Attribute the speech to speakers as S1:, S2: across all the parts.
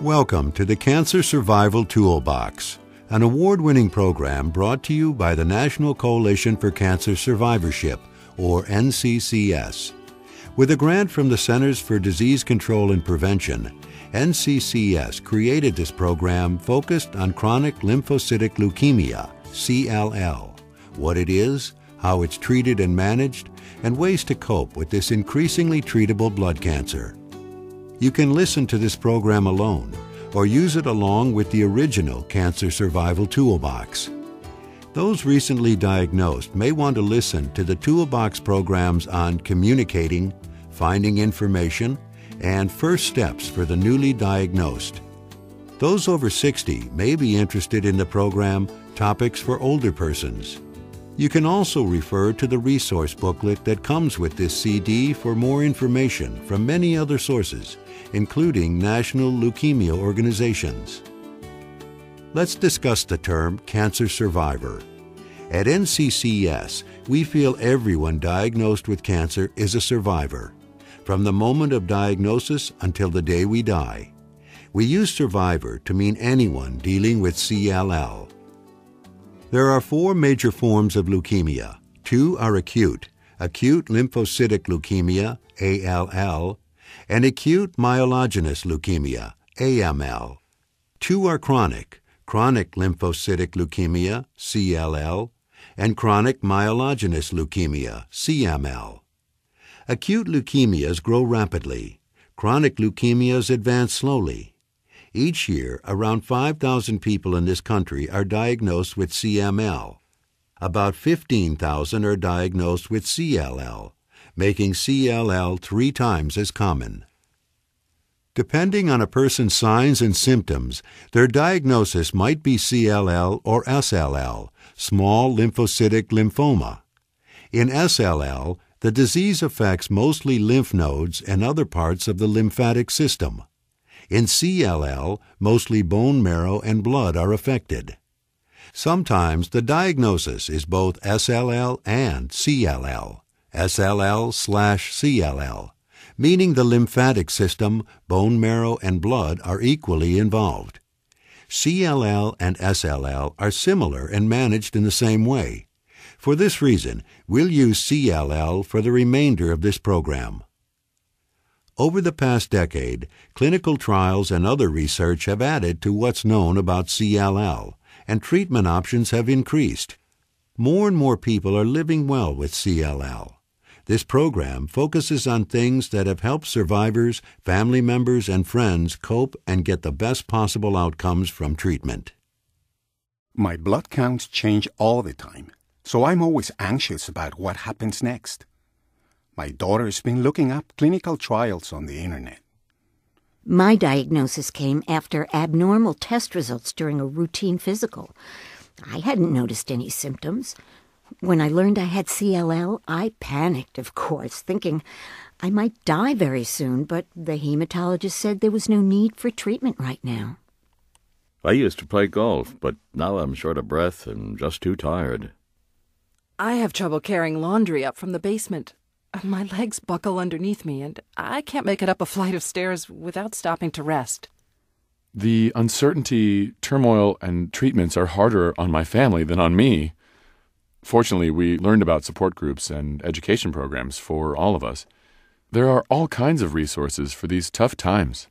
S1: Welcome to the Cancer Survival Toolbox, an award-winning program brought to you by the National Coalition for Cancer Survivorship, or NCCS. With a grant from the Centers for Disease Control and Prevention, NCCS created this program focused on chronic lymphocytic leukemia, CLL, what it is, how it's treated and managed, and ways to cope with this increasingly treatable blood cancer. You can listen to this program alone or use it along with the original Cancer Survival Toolbox. Those recently diagnosed may want to listen to the Toolbox programs on communicating, finding information, and first steps for the newly diagnosed. Those over 60 may be interested in the program Topics for Older Persons. You can also refer to the resource booklet that comes with this CD for more information from many other sources, including national leukemia organizations. Let's discuss the term cancer survivor. At NCCS, we feel everyone diagnosed with cancer is a survivor, from the moment of diagnosis until the day we die. We use survivor to mean anyone dealing with CLL. There are four major forms of leukemia. Two are acute lymphocytic leukemia, ALL, and acute myelogenous leukemia, AML. Two are chronic lymphocytic leukemia, CLL, and chronic myelogenous leukemia, CML. Acute leukemias grow rapidly. Chronic leukemias advance slowly. Each year, around 5,000 people in this country are diagnosed with CML. About 15,000 are diagnosed with CLL, making CLL 3 times as common. Depending on a person's signs and symptoms, their diagnosis might be CLL or SLL, small lymphocytic lymphoma. In SLL, the disease affects mostly lymph nodes and other parts of the lymphatic system. In CLL, mostly bone marrow and blood are affected. Sometimes the diagnosis is both SLL and CLL, SLL/CLL, meaning the lymphatic system, bone marrow, and blood are equally involved. CLL and SLL are similar and managed in the same way. For this reason, we'll use CLL for the remainder of this program. Over the past decade, clinical trials and other research have added to what's known about CLL, and treatment options have increased. More and more people are living well with CLL. This program focuses on things that have helped survivors, family members, and friends cope and get the best possible outcomes from treatment.
S2: My blood counts change all the time, so I'm always anxious about what happens next. My daughter's been looking up clinical trials on the internet.
S3: My diagnosis came after abnormal test results during a routine physical. I hadn't noticed any symptoms. When I learned I had CLL, I panicked, of course, thinking I might die very soon, but the hematologist said there was no need for treatment right now.
S4: I used to play golf, but now I'm short of breath and just too tired.
S5: I have trouble carrying laundry up from the basement. My legs buckle underneath me, and I can't make it up a flight of stairs without stopping to rest.
S6: The uncertainty, turmoil, and treatments are harder on my family than on me. Fortunately, we learned about support groups and education programs for all of us. There are all kinds of resources for these tough times.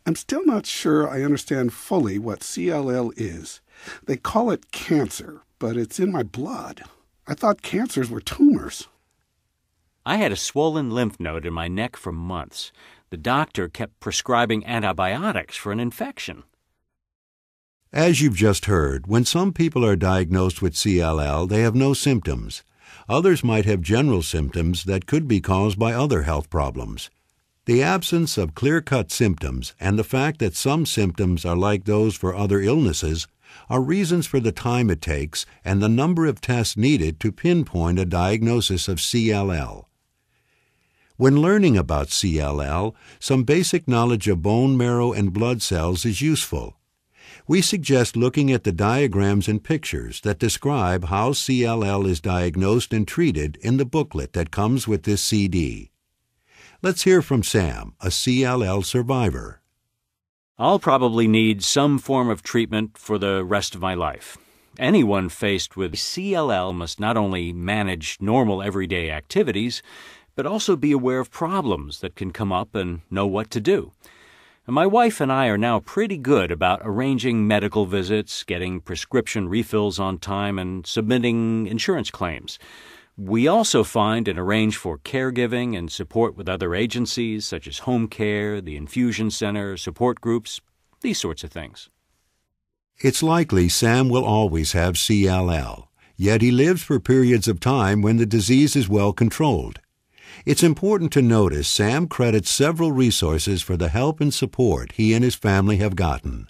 S7: I'm still not sure I understand fully what CLL is. They call it cancer, but it's in my blood. I thought cancers were tumors.
S8: I had a swollen lymph node in my neck for months. The doctor kept prescribing antibiotics for an infection.
S1: As you've just heard, when some people are diagnosed with CLL, they have no symptoms. Others might have general symptoms that could be caused by other health problems. The absence of clear-cut symptoms and the fact that some symptoms are like those for other illnesses are reasons for the time it takes and the number of tests needed to pinpoint a diagnosis of CLL. When learning about CLL, some basic knowledge of bone marrow and blood cells is useful. We suggest looking at the diagrams and pictures that describe how CLL is diagnosed and treated in the booklet that comes with this CD. Let's hear from Sam, a CLL survivor.
S8: I'll probably need some form of treatment for the rest of my life. Anyone faced with CLL must not only manage normal everyday activities, but also be aware of problems that can come up and know what to do. And my wife and I are now pretty good about arranging medical visits, getting prescription refills on time, and submitting insurance claims. We also find and arrange for caregiving and support with other agencies such as home care, the infusion center, support groups, these sorts of things.
S1: It's likely Sam will always have CLL, yet he lives for periods of time when the disease is well controlled. It's important to notice Sam credits several resources for the help and support he and his family have gotten.